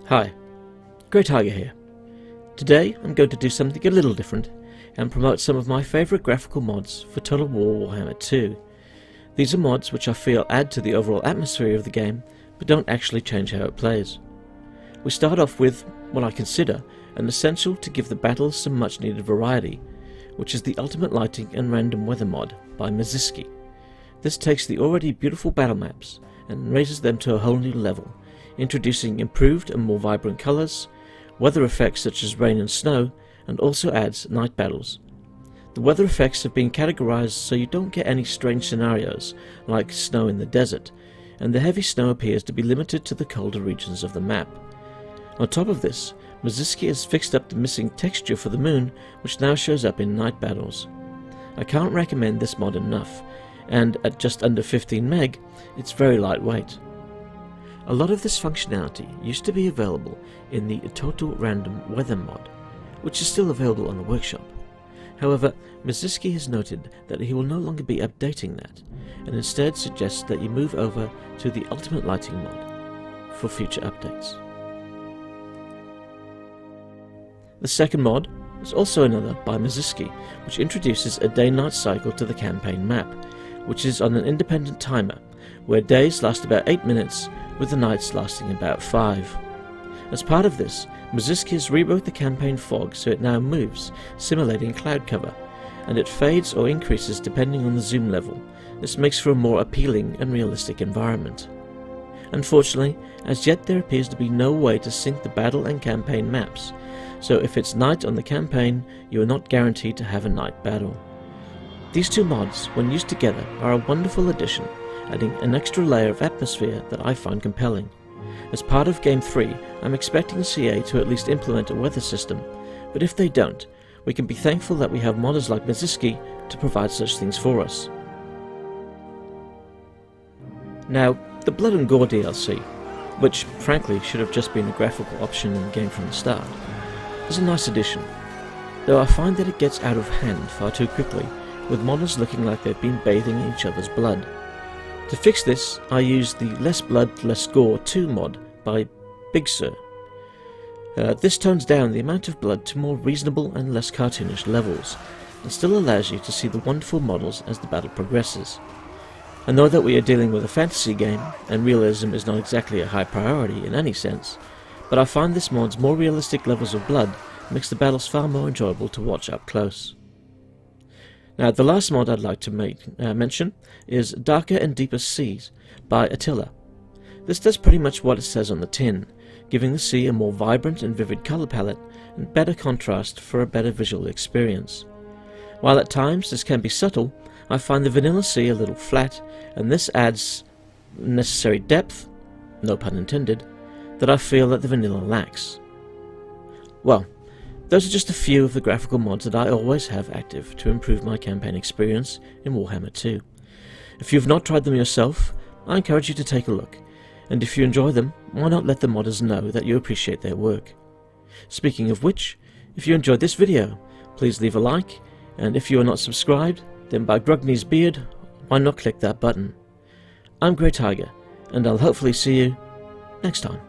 Hi, Graphical here. Today I'm going to do something a little different and promote some of my favourite graphical mods for Total War Warhammer 2. These are mods which I feel add to the overall atmosphere of the game but don't actually change how it plays. We start off with what I consider an essential to give the battles some much needed variety, which is the Ultimate Lighting and Random Weather mod by Miziski. This takes the already beautiful battle maps and raises them to a whole new level, introducing improved and more vibrant colours, weather effects such as rain and snow, and also adds night battles. The weather effects have been categorised so you don't get any strange scenarios like snow in the desert, and the heavy snow appears to be limited to the colder regions of the map. On top of this, Miziski has fixed up the missing texture for the moon, which now shows up in night battles. I can't recommend this mod enough, and at just under 15 meg, it's very lightweight. A lot of this functionality used to be available in the Total Random Weather mod, which is still available on the workshop. However, Miziski has noted that he will no longer be updating that, and instead suggests that you move over to the Ultimate Lighting mod for future updates. The second mod is also another by Miziski, which introduces a day-night cycle to the campaign map, which is on an independent timer, where days last about 8 minutes, with the nights lasting about 5. As part of this, Miziski has rewrote the campaign fog so it now moves, simulating cloud cover, and it fades or increases depending on the zoom level. This makes for a more appealing and realistic environment. Unfortunately, as yet there appears to be no way to sync the battle and campaign maps, so if it's night on the campaign, you are not guaranteed to have a night battle. These two mods, when used together, are a wonderful addition, adding an extra layer of atmosphere that I find compelling. As part of Game 3, I'm expecting CA to at least implement a weather system, but if they don't, we can be thankful that we have modders like Miziski to provide such things for us. Now, the Blood and Gore DLC, which frankly should have just been a graphical option in the game from the start, is a nice addition, though I find that it gets out of hand far too quickly, with modders looking like they've been bathing in each other's blood. To fix this, I used the Less Blood, Less Gore 2 mod by Big Sir. This tones down the amount of blood to more reasonable and less cartoonish levels, and still allows you to see the wonderful models as the battle progresses. I know that we are dealing with a fantasy game, and realism is not exactly a high priority in any sense, but I find this mod's more realistic levels of blood makes the battles far more enjoyable to watch up close. Now, the last mod I'd like to mention is Darker and Deeper Seas by Attila. This does pretty much what it says on the tin, giving the sea a more vibrant and vivid colour palette and better contrast for a better visual experience. While at times this can be subtle, I find the vanilla sea a little flat, and this adds necessary depth, no pun intended, that I feel that the vanilla lacks. Well, those are just a few of the graphical mods that I always have active to improve my campaign experience in Warhammer 2. If you have not tried them yourself, I encourage you to take a look, and if you enjoy them, why not let the modders know that you appreciate their work. Speaking of which, if you enjoyed this video, please leave a like, and if you are not subscribed, then by Grugny's beard, why not click that button. I'm Grey Tiger, and I'll hopefully see you next time.